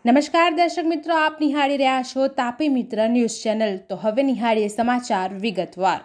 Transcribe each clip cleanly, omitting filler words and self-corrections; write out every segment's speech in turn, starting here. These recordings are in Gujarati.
નમસ્કાર દર્શક મિત્રો, આપ નિહાળી રહ્યા છો તાપી મિત્ર ન્યૂઝ ચેનલ। તો હવે નિહાળીએ સમાચાર વિગતવાર।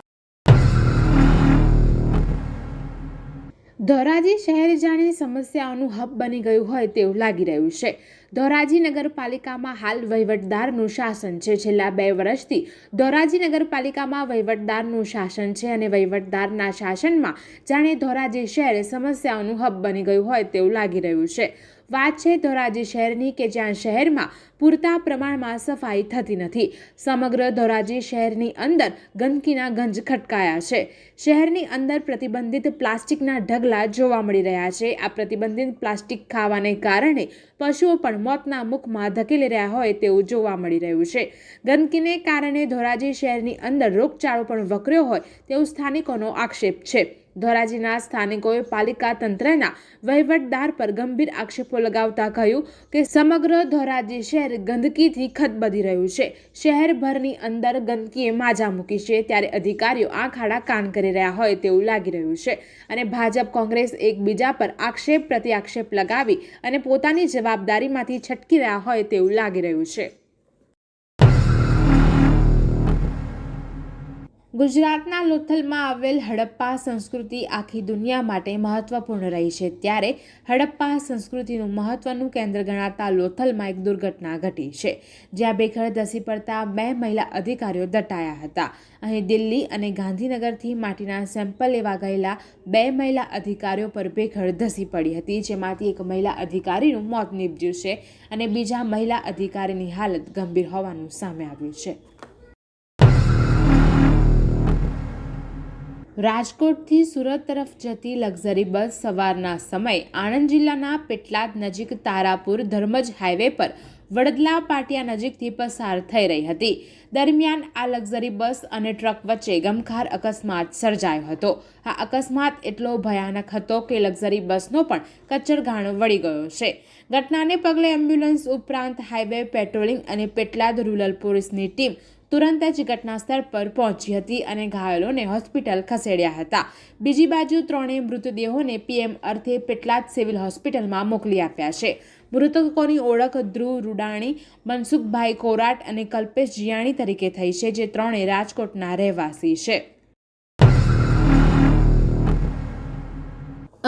ધોરાજી શહેર જાણે સમસ્યાઓનું હબ બની ગયું હોય તેવું લાગી રહ્યું છે। ધોરાજી નગરપાલિકામાં હાલ વહીવટદારનું શાસન છે। છેલ્લા 2 વર્ષથી ધોરાજી નગરપાલિકામાં વહીવટદારનું શાસન છે અને વહીવટદારના શાસનમાં જાણે ધોરાજી શહેર સમસ્યાઓનું હબ બની ગયું હોય તેવું લાગી રહ્યું છે। વાત છે ધોરાજી શહેરની કે જ્યાં શહેરમાં પૂરતા પ્રમાણમાં સફાઈ થતી નથી। સમગ્ર ધોરાજી શહેરની અંદર ગંદકીના ગંજ ખટકાયા છે। શહેરની અંદર પ્રતિબંધિત પ્લાસ્ટિકના ઢગલા જોવા મળી રહ્યા છે। આ પ્રતિબંધિત પ્લાસ્ટિક ખાવાને કારણે પશુઓ પણ મોતના મુખમાં ધકેલી રહ્યા હોય તેવું જોવા મળી રહ્યું છે। ગંદકીને કારણે ધોરાજી શહેરની અંદર રોગચાળો પણ વકર્યો હોય તેવું સ્થાનિકોનો આક્ષેપ છે। ધોરાજીના સ્થાનિકોએ પાલિકા તંત્રના વહીવટદાર પર ગંભીર આક્ષેપો લગાવતા કહ્યું કે સમગ્ર ધોરાજી શહેર ગંદકીથી ખદબદી રહ્યું છે। શહેરભરની અંદર ગંદકીએ માજા મૂકી છે ત્યારે અધિકારીઓ આંખ આડા કાન કરી રહ્યા હોય તેવું લાગી રહ્યું છે અને ભાજપ કોંગ્રેસ એકબીજા પર આક્ષેપ પ્રત્યાક્ષેપ લગાવી અને પોતાની જવાબદારીમાંથી છટકી રહ્યા હોય તેવું લાગી રહ્યું છે। ગુજરાતના લોથલમાં આવેલ હડપ્પા સંસ્કૃતિ આખી દુનિયા માટે મહત્વપૂર્ણ રહી છે ત્યારે હડપ્પા સંસ્કૃતિનું મહત્વનું કેન્દ્ર ગણાતા લોથલમાં એક દુર્ઘટના ઘટી છે જ્યાં ભેખડ ધસી પડતા 2 મહિલા અધિકારીઓ દટાયા હતા। અહીં દિલ્હી અને ગાંધીનગરથી માટીના સેમ્પલ લેવા ગયેલા 2 મહિલા અધિકારીઓ પર ભેખડ ધસી પડી હતી જેમાંથી એક મહિલા અધિકારીનું મોત નીપજ્યું છે અને બીજા મહિલા અધિકારીની હાલત ગંભીર હોવાનું સામે આવ્યું છે। રાજકોટથી સુરત તરફ જતી લક્ઝરી બસ સવારના સમયે આણંદ જિલ્લાના પેટલાદ નજીક તારાપુર ધર્મજ હાઈવે પર વડદલા પાટિયા નજીકથી પસાર થઈ રહી હતી। દરમિયાન આ લક્ઝરી બસ અને ટ્રક વચ્ચે ગમખાર અકસ્માત સર્જાયો હતો। આ અકસ્માત એટલો ભયાનક હતો કે લક્ઝરી બસનો પણ કચ્ચરઘાણ વળી ગયો છે। ઘટનાને પગલે એમ્બ્યુલન્સ ઉપરાંત હાઈવે પેટ્રોલિંગ અને પેટલાદ રૂરલ પોલીસની ટીમ તુરંત જ ઘટના સ્થળ પર પહોંચી હતી અને ઘાયલોને હોસ્પિટલ ખસેડ્યા હતા। બીજી બાજુ 3 મૃતદેહોને પીએમ અર્થે પેટલાદ સિવિલ હોસ્પિટલમાં મોકલી આપ્યા છે। મૃતકોની ઓળખ ધ્રુવ રૂડાણી, મનસુખભાઈ કોરાટ અને કલ્પેશ જીયાણી તરીકે થઈ છે જે 3 રાજકોટના રહેવાસી છે।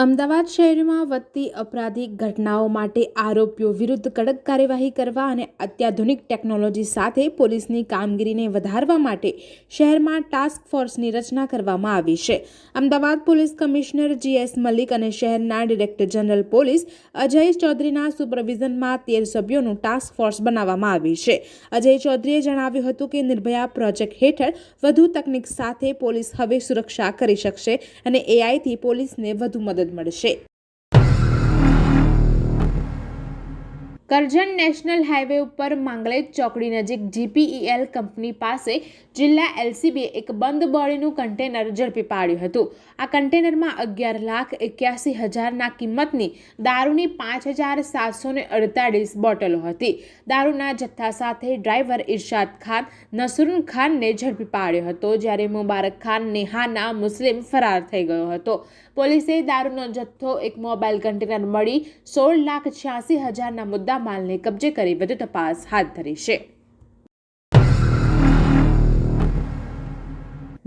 અમદાવાદ શહેરમાં વધતી અપરાધિક ઘટનાઓ માટે આરોપીઓ વિરુદ્ધ કડક કાર્યવાહી કરવા અને અત્યાધુનિક ટેકનોલોજી સાથે પોલીસની કામગીરીને વધારવા માટે શહેરમાં ટાસ્ક ફોર્સની રચના કરવામાં આવી છે। Ahmedabad police commissioner GS Malik અને શહેરના ડિરેક્ટર જનરલ પોલીસ અજય ચૌધરીના સુપરવિઝનમાં 13 સભ્યોનું ટાસ્ક ફોર્સ બનાવવામાં આવી છે। અજય ચૌધરીએ જણાવ્યું હતું કે નિર્ભયા પ્રોજેક્ટ હેઠળ વધુ તકનીક સાથે પોલીસ હવે સુરક્ષા કરી શકશે અને AIથી પોલીસને વધુ મદદ મળશે। કરજણ નેશનલ હાઈવે ઉપર માંગલેજ ચોકડી નજીક GPEL કંપની પાસે જિલ્લા LCBએ એક બંધ બોડીનું કન્ટેનર ઝડપી પાડ્યું હતું। આ કન્ટેનરમાં 11,81,000 કિંમતની દારૂની 5,748 બોટલો હતી। દારૂના જથ્થા સાથે ડ્રાઈવર ઇરશાદ ખાન નસરુન ખાનને ઝડપી પાડ્યો હતો જ્યારે મુબારક ખાન નેહાના મુસ્લિમ ફરાર થઈ ગયો હતો। પોલીસે દારૂનો જથ્થો, એક મોબાઈલ કન્ટેનર મળી 16,86,000ના મુદ્દા માલને કબજે કરી વધુ તપાસ હાથ ધરી છે।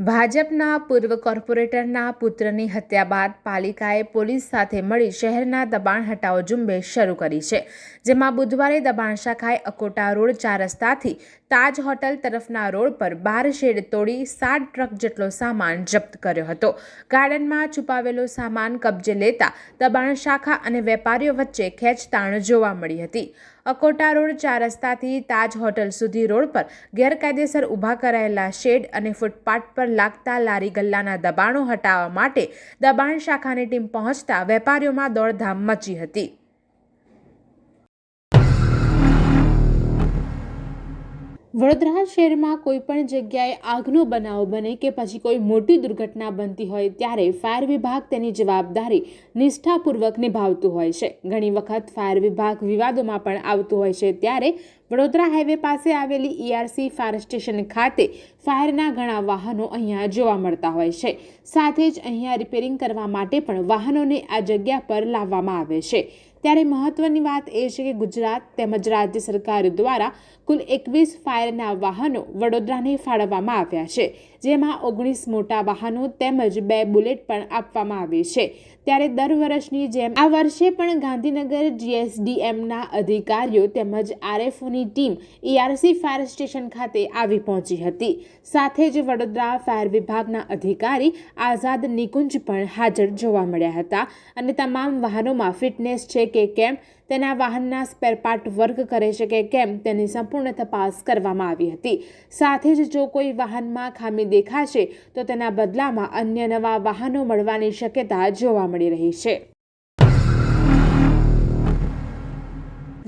ભાજપના પૂર્વ કોર્પોરેટરના પુત્રની હત્યા બાદ પાલિકાએ પોલીસ સાથે મળી શહેરના દબાણ હટાવો ઝુંબેશ શરૂ કરી છે જેમાં બુધવારે દબાણ શાખાએ અકોટા રોડ 4 રસ્તાથી તાજ હોટલ તરફના રોડ પર 12 શેડ તોડી 7 ટ્રક જેટલો સામાન જપ્ત કર્યો હતો। ગાર્ડનમાં છુપાવેલો સામાન કબજે લેતા દબાણ શાખા અને વેપારીઓ વચ્ચે ખેંચતાણ જોવા મળી હતી। અકોટા રોડ 4 રસ્તાથી તાજ હોટલ સુધી રોડ પર ગેરકાયદેસર ઊભા કરાયેલા શેડ અને ફૂટપાથ પર લાગતા લારી ગલ્લાના દબાણો હટાવવા માટે દબાણ શાખાની ટીમ પહોંચતા વેપારીઓમાં દોડધામ મચી હતી। વડોદરા શહેરમાં કોઈ પણ જગ્યાએ આગનો બનાવ બને કે પછી કોઈ મોટી દુર્ઘટના બનતી હોય ત્યારે ફાયર વિભાગ તેની જવાબદારી નિષ્ઠાપૂર્વક નિભાવતું હોય છે। ઘણી વખત ફાયર વિભાગ વિવાદોમાં પણ આવતું હોય છે ત્યારે વડોદરા હાઈવે પાસે આવેલી ERC ફાયર સ્ટેશન ખાતે ફાયરના ઘણા વાહનો અહીંયા જોવા મળતા હોય છે। સાથે જ અહીંયા રિપેરિંગ કરવા માટે પણ વાહનોને આ જગ્યા પર લાવવામાં આવે છે। ત્યારે મહત્વની વાત એ છે કે ગુજરાત તેમજ રાજ્ય સરકાર દ્વારા કુલ 21 ફાયરના વાહનો વડોદરાને ફાળવવામાં આવ્યા છે, જેમાં 19 મોટા વાહનો તેમજ 2 બુલેટ પણ આપવામાં આવી છે। ત્યારે દર વર્ષની જેમ આ વર્ષે પણ ગાંધીનગર GSDMના અધિકારીઓ તેમજ RFOની ટીમ ERC ફાયર સ્ટેશન ખાતે આવી પહોંચી હતી। સાથે જ વડોદરા ફાયર વિભાગના અધિકારી આઝાદ નિકુંજ પણ હાજર જોવા મળ્યા હતા અને તમામ વાહનોમાં ફિટનેસ છે કે કેમ, તેના વાહનના સ્પેરપાર્ટ વર્ક કરે છે કે કેમ તેની સંપૂર્ણ તપાસ કરવામાં આવી હતી। સાથે જ જો કોઈ વાહનમાં ખામી દેખાશે તો તેના બદલામાં અન્ય નવા વાહનો મળવાની શક્યતા જોવા મળી રહી છે।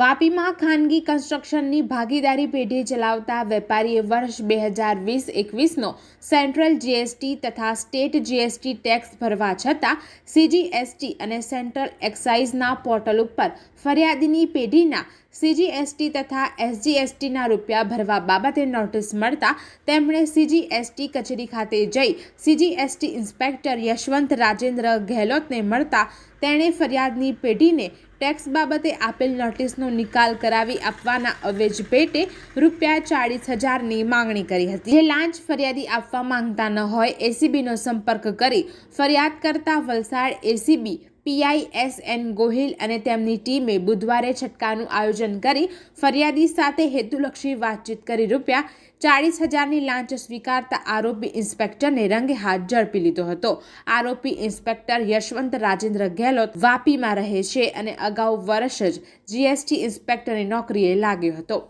વાપીમાં ખાનગી કન્સ્ટ્રક્શનની ભાગીદારી પેઢી ચલાવતા વેપારીએ વર્ષ 2020-21નો સેન્ટ્રલ GST તથા સ્ટેટ GST ટેક્સ ભરવા છતાં CGST અને સેન્ટ્રલ એક્સાઇઝના પોર્ટલ ઉપર ફરિયાદીની પેઢીના CGST તથા SGSTના રૂપિયા ભરવા બાબતે નોટિસ મળતા તેમણે CGST કચેરી ખાતે જઈ CGST ઇન્સ્પેક્ટર યશવંત રાજેન્દ્ર ગેહલોતને મળતા તેણે ફરિયાદની પેઢીને ટેક્સ બાબતે આપેલ નોટિસનો નિકાલ કરાવી આપવાના અવેજ પેટે રૂપિયા 40,000ની માંગણી કરી હતી। જે લાંચ ફરિયાદી આપવા માંગતા ન હોય ACBનો સંપર્ક કરી ફરિયાદ કરતા વલસાડ ACB PISN ગોહિલ અને તેમની ટીમે બુધવારે છટકાનું આયોજન કરી ફરિયાદી સાથે હેતુલક્ષી વાતચીત કરી રૂપિયા 40,000ની લાંચ સ્વીકારતા આરોપી ઇન્સ્પેક્ટરને રંગે હાથ ઝડપી લીધો હતો। આરોપી ઇન્સ્પેક્ટર યશવંત રાજેન્દ્ર ગેહલોત વાપીમાં રહે છે અને અગાઉ વર્ષ જ GST ઇન્સ્પેક્ટરની નોકરીએ લાગ્યો હતો।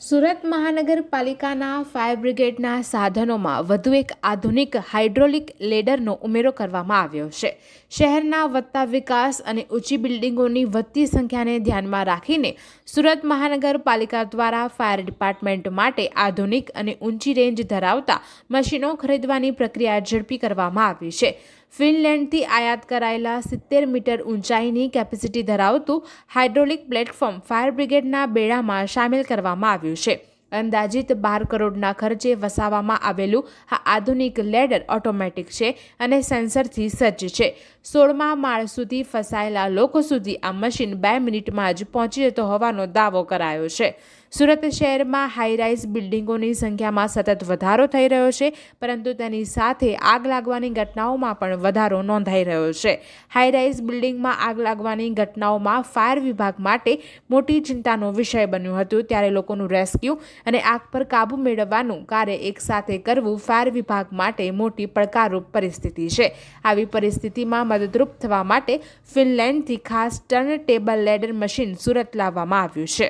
સુરત મહાનગરપાલિકાના ફાયર બ્રિગેડના સાધનોમાં વધુ એક આધુનિક હાઇડ્રોલિક લેડરનો ઉમેરો કરવામાં આવ્યો છે। શહેરના વધતા વિકાસ અને ઊંચી બિલ્ડિંગોની વધતી સંખ્યાને ધ્યાનમાં રાખીને સુરત મહાનગરપાલિકા દ્વારા ફાયર ડિપાર્ટમેન્ટ માટે આધુનિક અને ઊંચી રેન્જ ધરાવતા મશીનો ખરીદવાની પ્રક્રિયા ઝડપી કરવામાં આવી છે। ફિનલેન્ડથી આયાત કરાયેલા 70 મીટર ઊંચાઈની કેપેસિટી ધરાવતું હાઇડ્રોલિક પ્લેટફોર્મ ફાયર બ્રિગેડના બેડામાં સામેલ કરવામાં આવ્યું છે। અંદાજિત 12 કરોડના ખર્ચે વસાવવામાં આવેલું આ આધુનિક લેડર ઓટોમેટિક છે અને સેન્સરથી સજ્જ છે। 16મા માળ સુધી ફસાયેલા લોકો સુધી આ મશીન 2 મિનિટમાં જ પહોંચી જતો હોવાનો દાવો કરાયો છે। સુરત શહેરમાં હાઈરાઇઝ બિલ્ડિંગોની સંખ્યામાં સતત વધારો થઈ રહ્યો છે, પરંતુ તેની સાથે આગ લાગવાની ઘટનાઓમાં પણ વધારો નોંધાઈ રહ્યો છે। હાઈરાઇઝ બિલ્ડિંગમાં આગ લાગવાની ઘટનાઓમાં ફાયર વિભાગ માટે મોટી ચિંતાનો વિષય બન્યું હતું, ત્યારે લોકોનું રેસ્ક્યુ અને આગ પર કાબૂ મેળવવાનું કાર્ય એકસાથે કરવું ફાયર વિભાગ માટે મોટી પડકારરૂપ પરિસ્થિતિ છે। આવી પરિસ્થિતિમાં મદદરૂપ થવા માટે ફિનલેન્ડથી ખાસ turn table ladder machine Surat લાવવામાં આવ્યું છે।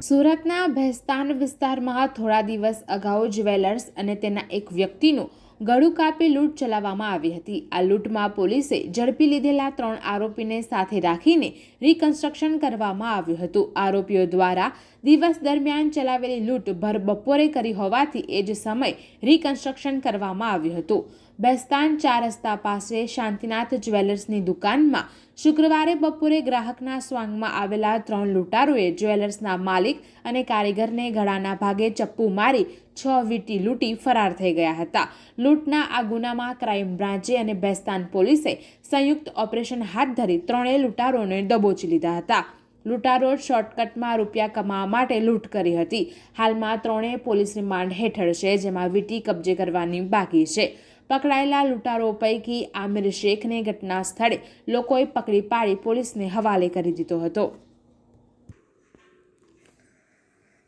સુરતના ભેસ્તાન વિસ્તારમાં થોડા દિવસ અગાઉ જ્વેલર્સ અને તેના એક વ્યક્તિનું ગળું કાપી લૂંટ ચલાવવામાં આવી હતી। આ લૂંટમાં પોલીસે ઝડપી લીધેલા 3 આરોપીને સાથે રાખીને રિકન્સ્ટ્રક્શન કરવામાં આવ્યું હતું। આરોપીઓ દ્વારા દિવસ દરમિયાન ચલાવેલી લૂંટ ભર બપોરે કરી હોવાથી એ જ સમય રિકન્સ્ટ્રક્શન કરવામાં આવ્યું હતું। બેસ્તાન 4 રસ્તા પાસે શાંતિનાથ જ્વેલર્સની દુકાનમાં શુક્રવારે બપોરે ગ્રાહકના સ્વાંગમાં આવેલા 3 લૂંટારોએ જ્વેલર્સના માલિક અને કારીગરને ગળાના ભાગે ચપ્પુ મારી 6 વીંટી લૂંટી ફરાર થઈ ગયા હતા। લૂંટના આ ગુનામાં ક્રાઇમ બ્રાન્ચે અને બેસ્તાન પોલીસે સંયુક્ત ઓપરેશન હાથ ધરી 3 લૂંટારોને દબોચી લીધા હતા। લૂંટારો શોર્ટકટમાં રૂપિયા કમાવા માટે લૂંટ કરી હતી। હાલમાં 3 પોલીસ રિમાન્ડ હેઠળ છે, જેમાં વીંટી કબજે કરવાની બાકી છે। પકડાયેલા લૂંટારો પૈકી આમિર શેખને ઘટના સ્થળે લોકોએ પકડી પાડી પોલીસને હવાલે કરી દીધો હતો।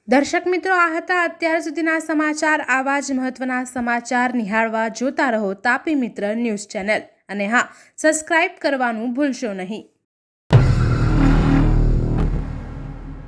દર્શક મિત્રો, આ હતા અત્યાર સુધીના સમાચાર। આવા જ મહત્વના સમાચાર નિહાળવા જોતા રહો તાપી મિત્ર ન્યૂઝ ચેનલ, અને હા, સબસ્ક્રાઇબ કરવાનું ભૂલશો નહીં।